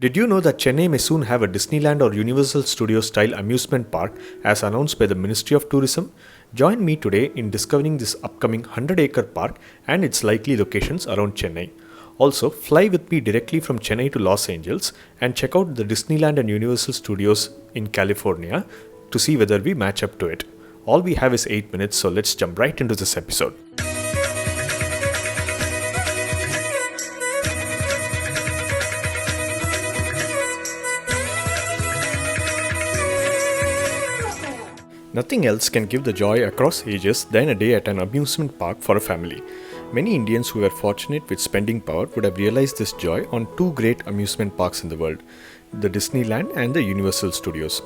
Did you know that Chennai may soon have a Disneyland or Universal Studios style amusement park as announced by the Ministry of Tourism? Join me today in discovering this upcoming 100-acre park and its likely locations around Chennai. Also, fly with me directly from Chennai to Los Angeles and check out the Disneyland and Universal Studios in California to see whether we match up to it. All we have is 8 minutes, so let's jump right into this episode. Nothing else can give the joy across ages than a day at an amusement park for a family. Many Indians who were fortunate with spending power would have realized this joy on two great amusement parks in the world, the Disneyland and the Universal Studios.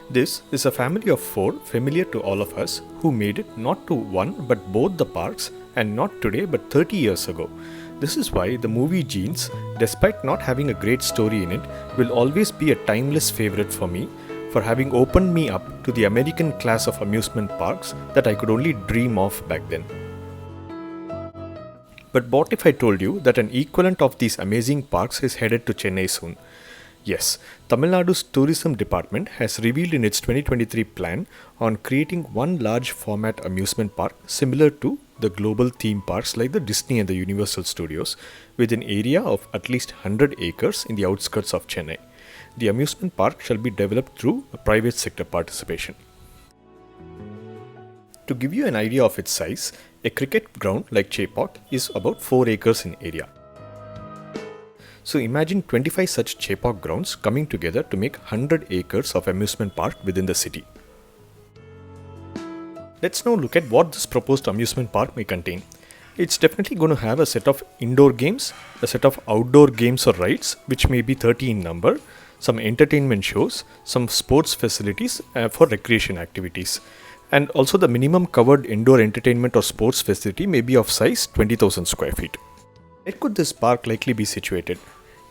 This is a family of four familiar to all of us who made it not to one but both the parks, and not today but 30 years ago. This is why the movie Jeans, despite not having a great story in it, will always be a timeless favorite for me, for having opened me up to the American class of amusement parks that I could only dream of back then. But what if I told you that an equivalent of these amazing parks is headed to Chennai soon? Yes, Tamil Nadu's tourism department has revealed in its 2023 plan on creating one large format amusement park similar to the global theme parks like the Disney and the Universal Studios, with an area of at least 100 acres in the outskirts of Chennai. The amusement park shall be developed through a private sector participation. To give you an idea of its size, a cricket ground like Chepauk is about 4 acres in area. So imagine 25 such Chepauk grounds coming together to make 100 acres of amusement park within the city. Let's now look at what this proposed amusement park may contain. It's definitely going to have a set of indoor games, a set of outdoor games or rides, which may be 30 in number, some entertainment shows, some sports facilities for recreation activities. And also the minimum covered indoor entertainment or sports facility may be of size 20,000 square feet. Where could this park likely be situated?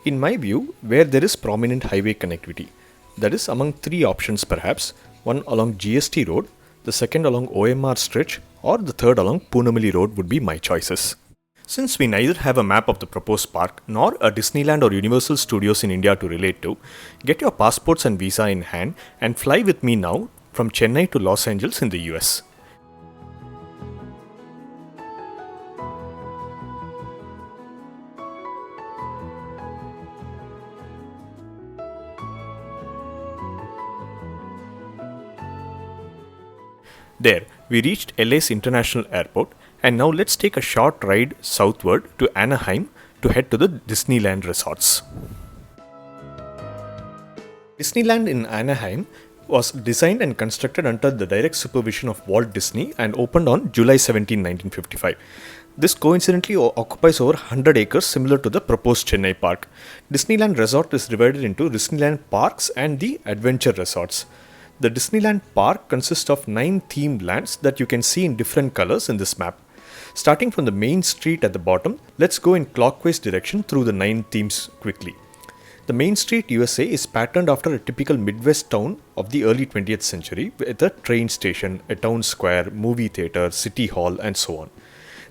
In my view, where there is prominent highway connectivity. That is among three options perhaps, one along GST Road, the second along OMR stretch, or the third along Poonamali Road would be my choices. Since we neither have a map of the proposed park nor a Disneyland or Universal Studios in India to relate to, get your passports and visa in hand and fly with me now from Chennai to Los Angeles in the US. There, we reached LA's International Airport, and now let's take a short ride southward to Anaheim to head to the Disneyland resorts. Disneyland in Anaheim was designed and constructed under the direct supervision of Walt Disney and opened on July 17, 1955. This coincidentally occupies over 100 acres similar to the proposed Chennai park. Disneyland Resort is divided into Disneyland Parks and the Adventure Resorts. The Disneyland Park consists of 9 themed lands that you can see in different colors in this map. Starting from the main street at the bottom, let's go in clockwise direction through the 9 themes quickly. The Main Street USA is patterned after a typical Midwest town of the early 20th century with a train station, a town square, movie theatre, city hall and so on.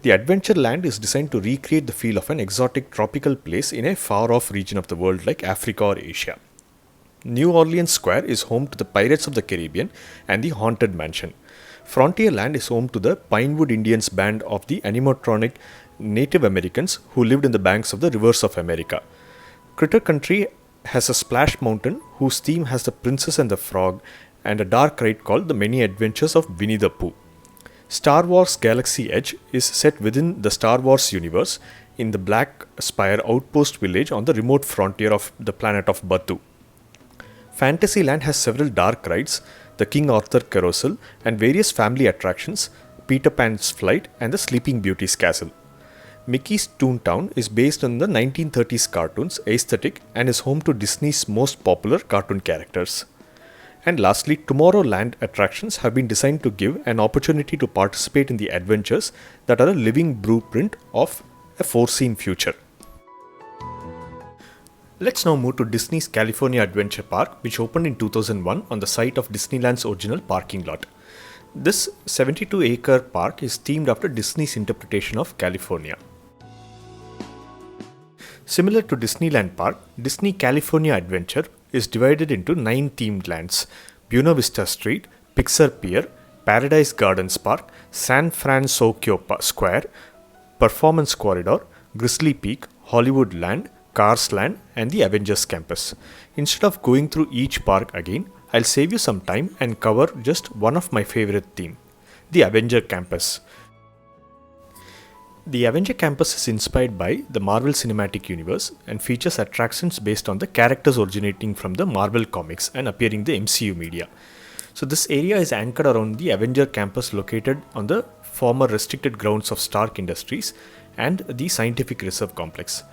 The Adventureland is designed to recreate the feel of an exotic tropical place in a far-off region of the world like Africa or Asia. New Orleans Square is home to the Pirates of the Caribbean and the Haunted Mansion. Frontierland is home to the Pinewood Indians band of the animatronic Native Americans who lived in the banks of the rivers of America. Critter Country has a Splash Mountain whose theme has the Princess and the Frog and a dark ride called The Many Adventures of Winnie the Pooh. Star Wars Galaxy Edge is set within the Star Wars universe in the Black Spire Outpost village on the remote frontier of the planet of Batuu. Fantasyland has several dark rides, the King Arthur Carousel, and various family attractions, Peter Pan's Flight and the Sleeping Beauty's Castle. Mickey's Toontown is based on the 1930s cartoons aesthetic and is home to Disney's most popular cartoon characters. And lastly, Tomorrowland attractions have been designed to give an opportunity to participate in the adventures that are a living blueprint of a foreseen future. Let's now move to Disney's California Adventure Park, which opened in 2001 on the site of Disneyland's original parking lot. This 72-acre park is themed after Disney's interpretation of California. Similar to Disneyland Park, Disney California Adventure is divided into 9 themed lands: Buena Vista Street, Pixar Pier, Paradise Gardens Park, San Francisco Square, Performance Corridor, Grizzly Peak, Hollywood Land, Cars Land, and the Avengers Campus. Instead of going through each park again, I'll save you some time and cover just one of my favorite theme, the Avenger Campus. The Avenger Campus is inspired by the Marvel Cinematic Universe and features attractions based on the characters originating from the Marvel comics and appearing in the MCU media. So this area is anchored around the Avenger Campus located on the former restricted grounds of Stark Industries and the Scientific Reserve Complex.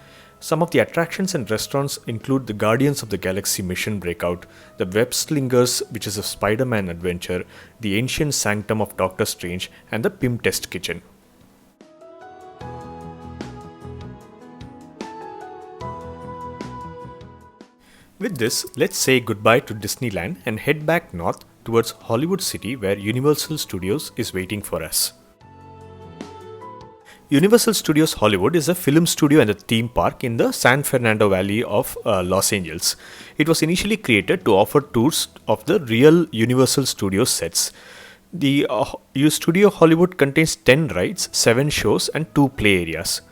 Some of the attractions and restaurants include the Guardians of the Galaxy Mission Breakout, the Web Slingers, which is a Spider-Man adventure, the Ancient Sanctum of Doctor Strange, and the Pym Test Kitchen. With this, let's say goodbye to Disneyland and head back north towards Hollywood City, where Universal Studios is waiting for us. Universal Studios Hollywood is a film studio and a theme park in the San Fernando Valley of Los Angeles. It was initially created to offer tours of the real Universal Studios sets. The Studio Hollywood contains 10 rides, 7 shows, and 2 play areas.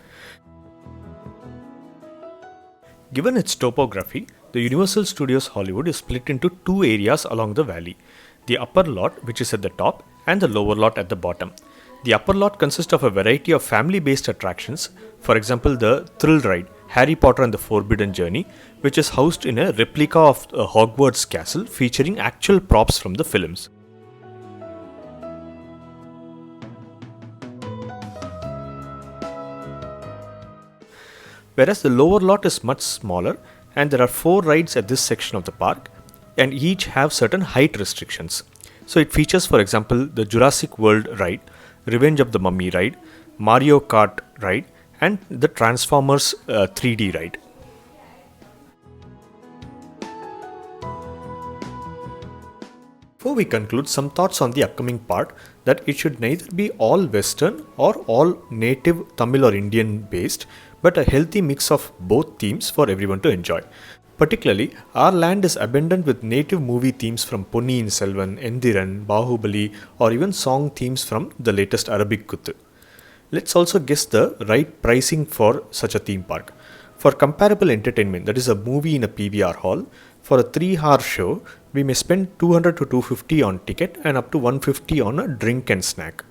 Given its topography, the Universal Studios Hollywood is split into 2 areas along the valley: the upper lot, which is at the top, and the lower lot at the bottom. The upper lot consists of a variety of family-based attractions, for example the thrill ride Harry Potter and the Forbidden Journey, which is housed in a replica of a Hogwarts castle featuring actual props from the films. Whereas the lower lot is much smaller, and there are 4 rides at this section of the park, and each have certain height restrictions. So it features, for example, the Jurassic World ride, Revenge of the Mummy ride, Mario Kart ride, and the Transformers 3D ride. Before we conclude, some thoughts on the upcoming park: that it should neither be all Western or all native Tamil or Indian based, but a healthy mix of both themes for everyone to enjoy. Particularly, our land is abundant with native movie themes from Ponniyin Selvan, Endiran, Bahubali, or even song themes from the latest Arabic Kuthu. Let's also guess the right pricing for such a theme park. For comparable entertainment, that is a movie in a PVR hall, for a 3-hour show, we may spend 200 to 250 on ticket and up to 150 on a drink and snack.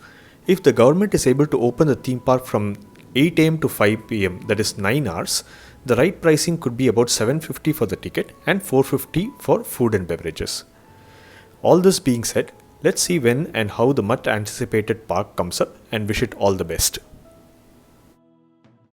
If the government is able to open the theme park from 8 am to 5 pm, that is 9 hours, the right pricing could be about $750 for the ticket and $450 for food and beverages. All this being said, let's see when and how the much anticipated park comes up and wish it all the best.